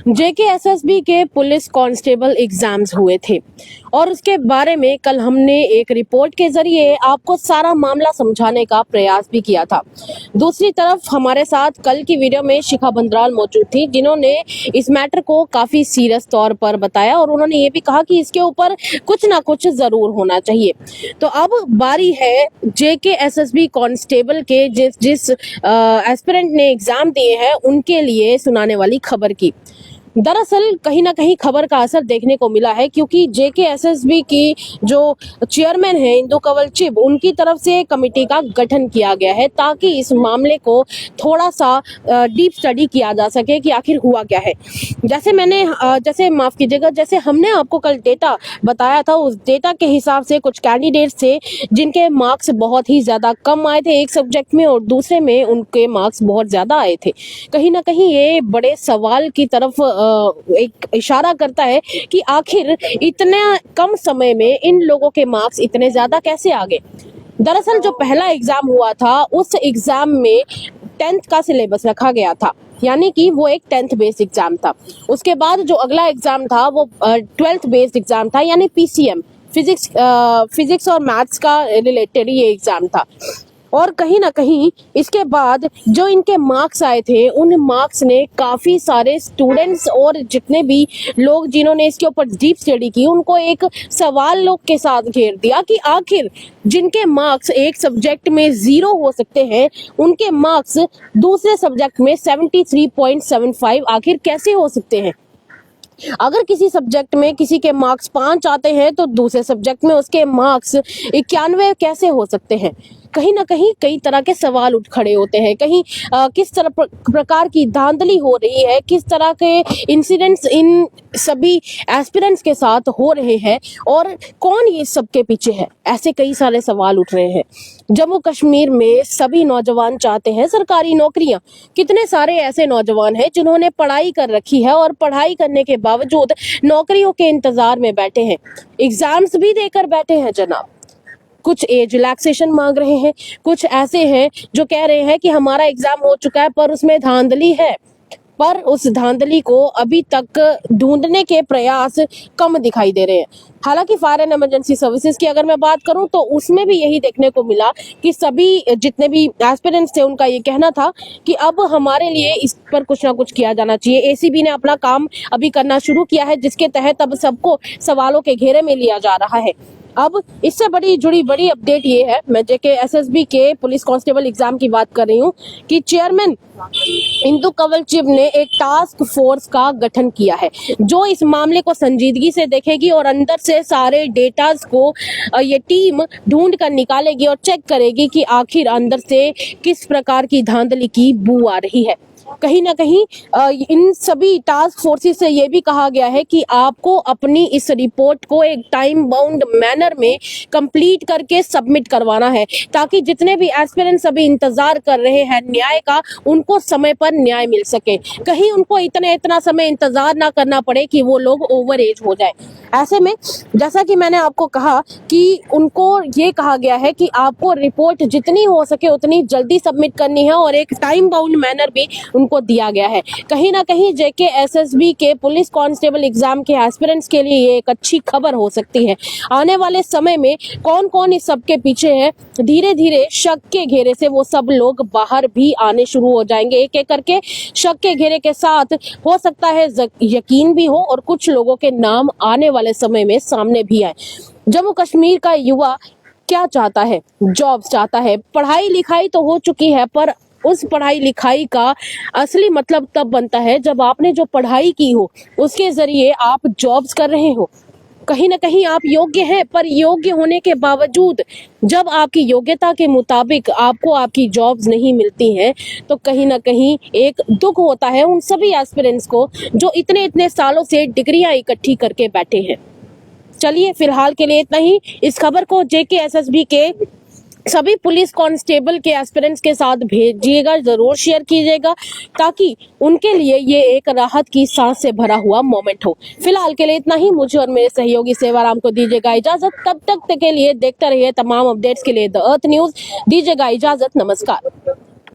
JKSSB के police constable exams हुए थे और उसके बारे में कल हमने एक रिपोर्ट के जरिए आपको सारा मामला समझाने का प्रयास भी किया था। दूसरी तरफ हमारे साथ कल की वीडियो में शिखा बंदराल मौजूद थी, जिन्होंने इस मैटर को काफी सीरियस तौर पर बताया और उन्होंने ये भी कहा कि इसके ऊपर कुछ ना कुछ जरूर होना चाहिए। तो अब बारी है जेकेएसएसबी कांस्टेबल के जिस एस्पिरेंट ने एग्जाम दिए हैं उनके लिए सुनाने वाली खबर की। दरअसल कहीं ना कहीं खबर का असर देखने को मिला है, क्योंकि जेकेएसएसबी की जो चेयरमैन है इंदु कंवल चिब, उनकी तरफ से कमेटी का गठन किया गया है ताकि इस मामले को थोड़ा सा डीप स्टडी किया जा सके कि आखिर हुआ क्या है। जैसे हमने आपको कल डेटा बताया था, उस डेटा के हिसाब से कुछ कैंडिडेट्स थे जिनके मार्क्स बहुत ही ज्यादा कम आए थे एक सब्जेक्ट में और दूसरे में उनके मार्क्स बहुत ज्यादा आए थे। कहीं ना कहीं ये बड़े सवाल की तरफ एक इशारा करता है कि आखिर इतने कम समय में इन लोगों के मार्क्स इतने ज्यादा कैसे आ गए। दरअसल जो पहला एग्जाम हुआ था उस एग्जाम में 10th का सिलेबस रखा गया था, यानी कि वो एक 10th बेस्ड एग्जाम था। उसके बाद जो अगला एग्जाम था वो 12th बेस्ड एग्जाम था, यानी पीसीएम, फिजिक्स और मैथ्स का रिलेटेड ये एग्जाम था। और कहीं ना कहीं इसके बाद जो इनके मार्क्स आए थे उन मार्क्स ने काफी सारे स्टूडेंट्स और जितने भी लोग जिन्होंने इसके ऊपर डीप स्टडी की उनको एक सवाल लोग के साथ घेर दिया कि आखिर जिनके मार्क्स एक सब्जेक्ट में 0 हो सकते हैं उनके मार्क्स दूसरे सब्जेक्ट में 73.75 आखिर कैसे हो सकते हैं। अगर किसी सब्जेक्ट में किसी के मार्क्स 5 आते हैं तो दूसरे सब्जेक्ट में उसके मार्क्स 91 कैसे हो सकते हैं। कहीं ना कहीं कई तरह के सवाल उठ खड़े होते हैं। कहीं किस तरह प्रकार की धांधली हो रही है, किस तरह के इंसिडेंट्स इन सभी एस्पिरेंट्स के साथ हो रहे हैं और कौन ये सब के पीछे है, ऐसे कई सारे सवाल उठ रहे हैं। जम्मू कश्मीर में सभी नौजवान चाहते हैं सरकारी नौकरियां। कितने सारे ऐसे नौजवान हैं जिन्होंने पढ़ाई कर रखी है और पढ़ाई करने के बावजूद नौकरियों के इंतजार में बैठे हैं, एग्जाम्स भी देकर बैठे हैं जनाब। कुछ एज रिलैक्सेशन मांग रहे हैं, कुछ ऐसे हैं जो कह रहे हैं कि हमारा एग्जाम हो चुका है पर उसमें धांधली है, पर उस धांधली को अभी तक ढूंढने के प्रयास कम दिखाई दे रहे हैं। हालांकि फायर एंड इमरजेंसी सर्विसेज की अगर मैं बात करूं तो उसमें भी यही देखने को मिला कि सभी जितने भी एस्पिरेंट्स थे उनका ये कहना था कि अब हमारे लिए इस पर कुछ ना कुछ किया जाना चाहिए। एसीबी ने अपना काम अभी करना शुरू किया है, जिसके तहत अब सबको सवालों के घेरे में लिया जा रहा है। अब इससे जुड़ी बड़ी अपडेट ये है, मैं जेकेएसएसबी के पुलिस कांस्टेबल एग्जाम की बात कर रही हूँ, कि चेयरमैन इंदु कंवल चिब ने एक टास्क फोर्स का गठन किया है जो इस मामले को संजीदगी से देखेगी और अंदर से सारे डेटास को ये टीम ढूंढ कर निकालेगी और चेक करेगी कि आखिर अंदर से किस प्रकार की धांधली की बू आ रही है। कहीं ना कहीं इन सभी टास्क फोर्सेस से ये भी कहा गया है कि आपको अपनी इस रिपोर्ट को एक टाइम बाउंड मैनर में कंप्लीट करके सबमिट करवाना है, ताकि जितने भी एस्पिरेंट्स अभी इंतजार कर रहे हैं न्याय का, उनको समय पर न्याय मिल सके। कहीं उनको इतना समय इंतजार ना करना पड़े कि वो लोग ओवर एज हो जाए। ऐसे में जैसा कि मैंने आपको कहा कि उनको ये कहा गया है कि आपको रिपोर्ट जितनी हो सके उतनी जल्दी सबमिट करनी है और एक टाइम बाउंड मैनर भी उनको दिया गया है। कहीं ना कहीं जेकेएसएसबी के पुलिस कांस्टेबल एग्जाम के एस्पिरेंट्स के लिए ये एक अच्छी खबर हो सकती है। आने वाले समय में कौन कौन इस सब के पीछे है, धीरे धीरे शक के घेरे से वो सब लोग बाहर भी आने शुरू हो जाएंगे। एक एक करके शक के घेरे के साथ हो सकता है यकीन भी हो और कुछ लोगों के नाम आने वाले समय में सामने भी आए। जम्मू कश्मीर का युवा क्या चाहता है? जॉब्स चाहता है। पढ़ाई लिखाई तो हो चुकी है, पर उस पढ़ाई लिखाई का असली मतलब तब बनता है जब आपने जो पढ़ाई की हो उसके जरिए आप जॉब्स कर रहे हो। कहीं ना कहीं आप योग्य हैं, पर योग्य होने के बावजूद जब आपकी योग्यता के मुताबिक आपको आपकी जॉब्स नहीं मिलती हैं तो कहीं ना कहीं एक दुख होता है उन सभी एस्पिरेंट्स को जो इतने सालों से डिग्रियां इकट्ठी करके बैठे हैं। चलिए फिलहाल के लिए इतना ही। इस खबर को जेकेएसएसबी के सभी पुलिस कांस्टेबल के एस्पिरेंट्स के साथ भेजिएगा, जरूर शेयर कीजिएगा, ताकि उनके लिए ये एक राहत की सांस से भरा हुआ मोमेंट हो। फिलहाल के लिए इतना ही। मुझे और मेरे सहयोगी सेवाराम को दीजिएगा इजाजत। तब तक के लिए देखते रहिए तमाम अपडेट्स के लिए द अर्थ न्यूज। दीजिएगा इजाजत, नमस्कार।